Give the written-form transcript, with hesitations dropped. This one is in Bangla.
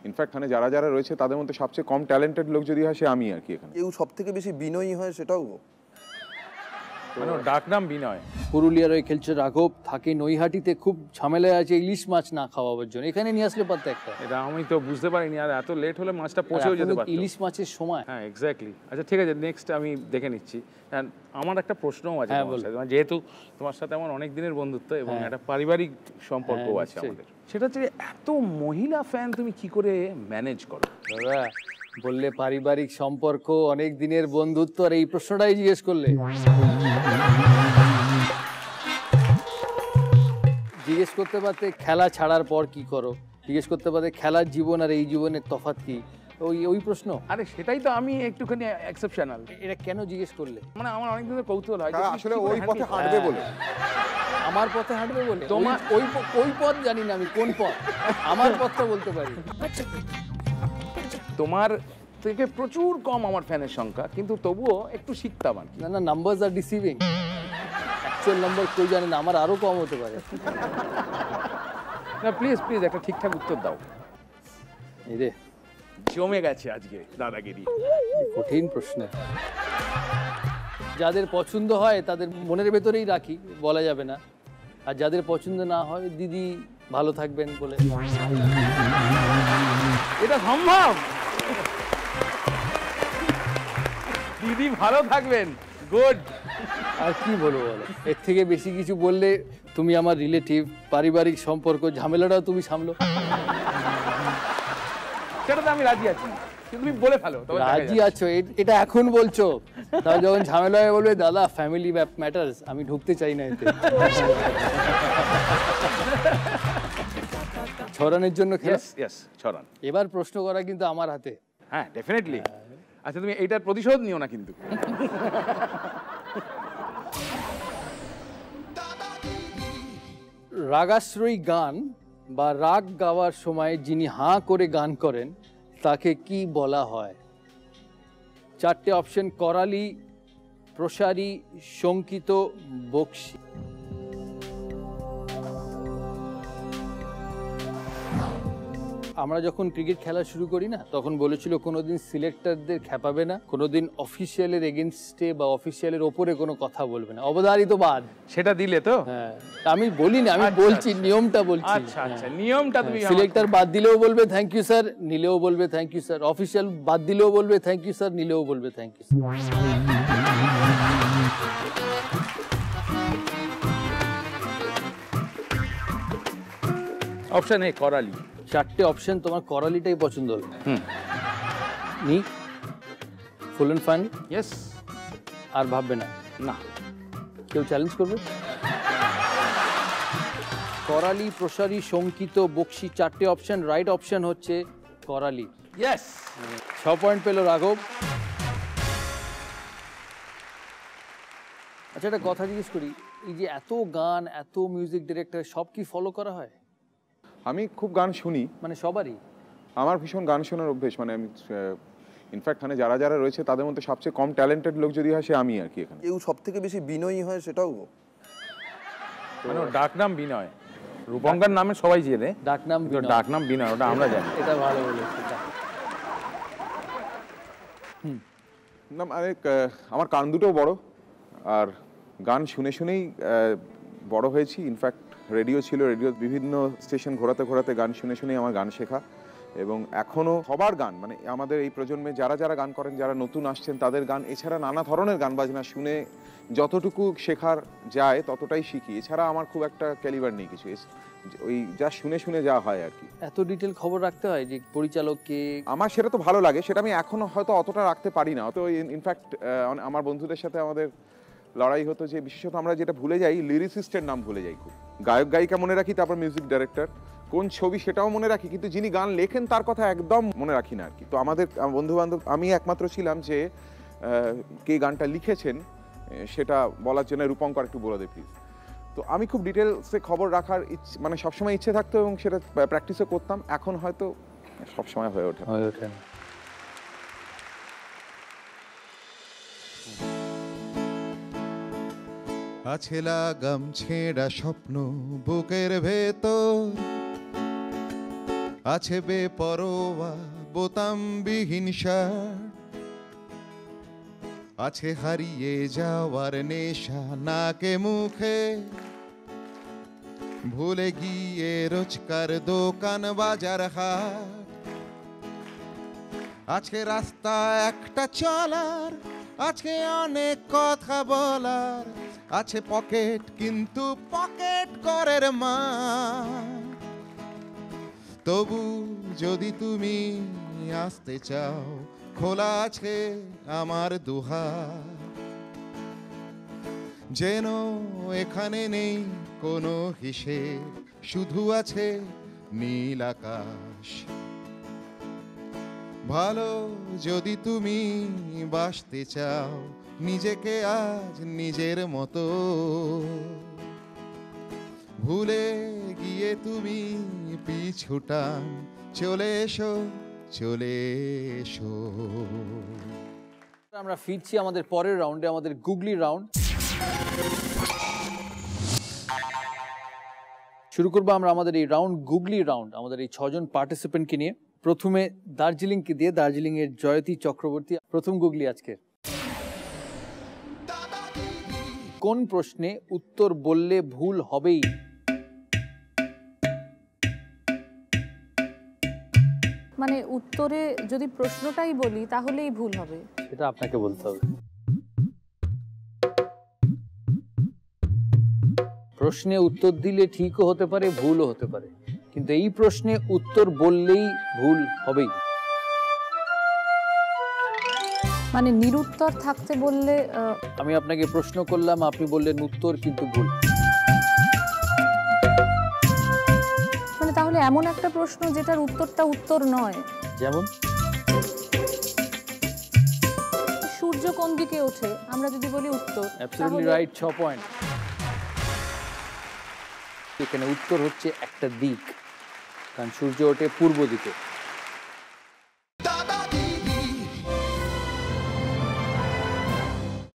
ইনফ্যাক্ট এখানে যারা যারা রয়েছে তাদের মধ্যে সবচেয়ে কম ট্যালেন্টেড লোক যদি হয় সে আমি আর কি এখানে। কেউ সব থেকে বেশি বিনয়ী হয় সেটাও মানে ডাকনাম বিনয়। পুরুলিয়ার ওই খেলছে রাঘব, থাকে নৈহাটিতে, খুব ঝামেলায় আছে ইলিশ মাছ না খাওয়াবার জন্য, এখানে নিয়ে আসলে পারতো একটা। এটা আমি তো বুঝতে পারিনি, আর এত লেট হলে মাছটা পৌঁছেও যেতে পারতো। ইলিশ মাছের সময়। হ্যাঁ এক্স্যাক্টলি। আচ্ছা ঠিক আছে, নেক্সট আমি দেখে নিচ্ছি। আমার একটা প্রশ্নও আছে তোমার সাথে, যেহেতু তোমার সাথে আমার অনেক দিনের বন্ধুত্ব এবং একটা পারিবারিক সম্পর্কও আছে আমাদের, সেটা হচ্ছে এত মহিলা ফ্যান তুমি কি করে ম্যানেজ করো? দাদা বললে পারিবারিক সম্পর্ক, অনেক দিনের বন্ধুত্ব, আর এই প্রশ্নটাই জিজ্ঞেস করলে? জিজ্ঞেস করতে পারতে খেলা ছাড়ার পর কি করো, জিজ্ঞেস করতে পারতে খেলার জীবন আর এই জীবনের তফাৎ কি, ওই প্রশ্ন। আরে সেটাই তো আমি একটুখানি এক্সেপশনাল। এটা কেন জিজ্ঞেস করলে? মানে আমার অনেক দিনের কৌতূহল হয় আসলে ওই পথে হাঁটবে বলে। আমার পথে হাঁটবে বলে? তোমার ওই পথ জানি না আমি কোন পথ, আমার পথটা বলতে পারি। তোমার থেকে প্রচুর কম আমার ফ্যানের সংখ্যা, কিন্তু তবুও একটু শিখতাম আর কি। না নাম্বারস আর ডিসিভিং, অ্যাকচুয়াল নাম্বার কেউ জানে না, আমার আরো কম হতে পারে। না প্লিজ প্লিজ একটা ঠিকঠাক উত্তর দাও। এই রে জমে গেছে আজকে দাদাগিরি। কঠিন প্রশ্ন। যাদের পছন্দ হয় তাদের মনের ভেতরেই রাখি, বলা যাবে না, আর যাদের পছন্দ না হয় দিদি ভালো থাকবেন বলে। এটা সম্ভব? দিদি ভালো থাকবেন, গুড। আর কি বলবো বলো, এর থেকে বেশি কিছু বললে তুমি আমার রিলেটিভ, পারিবারিক সম্পর্ক, ঝামেলাটাও তুমি সামলো। সেটাতে আমি রাজি আছি, তুমি বলে ফেলো। রাজি আছো এটা এখন বলছো, তাহলে যখন ঝামেলা হয়ে বলবে দাদা ফ্যামিলি ম্যাটার্স, আমি ঢুকতে চাই না এতে। ছড়ানোর জন্য ছড়ান। এবার প্রশ্ন করা কিন্তু আমার হাতে। হ্যাঁ ডেফিনেটলি। আচ্ছা তুমি এইটার প্রতিশোধ নিও না কিন্তু। রাগাশ্রয়ী গান বা রাগ গাওয়ার সময় যিনি হাঁ করে গান করেন তাকে কি বলা হয়? চারটে অপশন: করালি, প্রসারী, শঙ্কিত, বক্সি। আমরা যখন ক্রিকেট খেলা শুরু করি না, তখন বলেছিল কোনোদিন সিলেক্টরদের খেপাবে না, কোনোদিন অফিসিয়ালের এগেনস্টে বা অফিসিয়ালের ওপরে কোনো কথা বলবে না, অবধারিত বাদ। সেটা দিলে তো? হ্যাঁ, আমি বলিনি, আমি বলছি নিয়মটা বলছি। আচ্ছা আচ্ছা, নিয়মটা তুমি। সিলেক্টর বাদ দিলেও বলবে থ্যাংক ইউ স্যার, নিলেও বলবে থ্যাংক ইউ স্যার, অফিসিয়াল বাদ দিলেও বলবে থ্যাংক ইউ স্যার, নিলেও বলবে thank you sir. Option A করালি। চারটে অপশন, তোমার করালিটাই পছন্দ হবে? নি ফুল এন্ড ফাইনাল? ইয়েস। আর ভাববে না? না। কেউ চ্যালেঞ্জ করবে? করালি, প্রসারী, শঙ্কিত, বক্সি, চারটে অপশন। রাইট অপশন হচ্ছে করালি। ইয়েস। 6 পয়েন্ট পেল রাঘব। আচ্ছা একটা কথা জিজ্ঞেস করি, এই যে এত গান, এত মিউজিক ডিরেক্টর, সব কি ফলো করা হয়? আমি খুব গান শুনি, মানে সবারই? আমার ভীষণ গান শোনার অভ্যেস। মানে আমি ইনফ্যাক্ট এখানে যারা যারা রয়েছে তাদের মধ্যে সবচেয়ে কম ট্যালেন্টেড লোক যদি হয় সে আমি আর কি এখানে। কেউ সব থেকে বেশি বিনয়ী হয় সেটাও মানে ডাকনাম বিনয়। রূপঙ্কর নামে সবাই জেনে, ডাকনাম বিনয়, ওটা আমরা জানি। এটা ভালো বলেছে। না মানে আমার কান দুটোও বড়, আর গান শুনে শুনেই বড় হয়েছি। ইনফ্যাক্ট রেডিও ছিল, রেডিও বিভিন্ন স্টেশন ঘোরাতে ঘোরাতে গান শুনে শুনেই আমার গান শেখা। এবং এখনও সবার গান, মানে আমাদের এই প্রজন্মে যারা যারা গান করেন, যারা নতুন আসছেন তাদের গান, এছাড়া নানা ধরনের গান বাজনা শুনে যতটুকু শেখার যায় ততটাই শিখি। এছাড়া আমার খুব একটা ক্যালিবার নেই কিছু, ওই যা শুনে শুনে যা হয় আর কি। এত ডিটেল খবর রাখতে হয় যে পরিচালককে? আমার সেটা তো ভালো লাগে, সেটা আমি এখনো হয়তো অতটা রাখতে পারি না। তো ইনফ্যাক্ট আমার বন্ধুদের সাথে আমাদের লড়াই হতো যে বিশেষত আমরা যেটা ভুলে যাই, লিরিসিস্টের নাম ভুলে যাই। খুব গায়ক গায়িকা মনে রাখি, তারপর মিউজিক ডাইরেক্টর, কোন ছবি সেটাও মনে রাখি, কিন্তু যিনি গান লেখেন তার কথা একদম মনে রাখি না আর কি। তো আমাদের বন্ধু বান্ধব, আমি একমাত্র ছিলাম যে কে গানটা লিখেছেন সেটা বলার জন্য, রূপঙ্কর একটু বলে দে প্লিজ। তো আমি খুব ডিটেলসে খবর রাখার মানে সবসময় ইচ্ছে থাকতো এবং সেটা প্র্যাকটিসও করতাম। এখন হয়তো সবসময় হয়ে ওঠে না। আছে লাগাম ছেঁড়া স্বপ্ন বুকের ভেতর, আছে বেপরোয়া বোতামবিহীন শার্ট, আছে হারিয়ে যাওয়ার নেশা নাকে মুখে, ভুলে গিয়ে রোজকার দোকান বাজার হাট, আজকে রাস্তা একটা চলার, আজকে অনেক কথা বলার, আছে পকেট কিন্তু পকেট করের মা। তবু যদি তুমি আসতে চাও, খোলা আছে আমার দুহার, যেন এখানে নেই কোনো হিসেব, শুধু আছে নীল আকাশ। ভালো যদি তুমি বাসতে চাও, নিজেকে আজ নিজের মতো, ভুলে গিয়ে তুমি পিছুটান, চলে এসো চলে এসো। আমরা ফিরছি আমাদের পরের রাউন্ডে, আমাদের গুগলি রাউন্ড। শুরু করবো আমরা আমাদের এই রাউন্ড, গুগলি রাউন্ড, আমাদের এই 6 জন পার্টিসিপেন্টকে নিয়ে। প্রথমে দার্জিলিংকে দিয়ে, দার্জিলিং এর জয়তী চক্রবর্তী প্রথম গুগলি আজকে। কোন প্রশ্নে উত্তর বললে ভুল হবেই? মানে উত্তরে যদি প্রশ্নটাই বলি তাহলেই ভুল হবে, সেটা আপনাকে বলতে হবে। প্রশ্নে উত্তর দিলে ঠিকও হতে পারে, ভুলও হতে পারে, কিন্তু এই প্রশ্নে উত্তর বললেই ভুল হবেই। মানে নিরুত্তর থাকতে বললে আমি আপনাকে প্রশ্ন করলাম, আপনি বললেন উত্তর কিন্তু ভুল। মানে তাহলে এমন একটা প্রশ্ন যেটার উত্তরটা উত্তর নয়। যেমন সূর্য কোন দিকে ওঠে, আমরা যদি বলি উত্তর, অ্যাবসলিউটলি রাইট, 6 পয়েন্ট। এখানে উত্তর হচ্ছে একটা দিক, কারণ সূর্য ওঠে পূর্ব দিকে।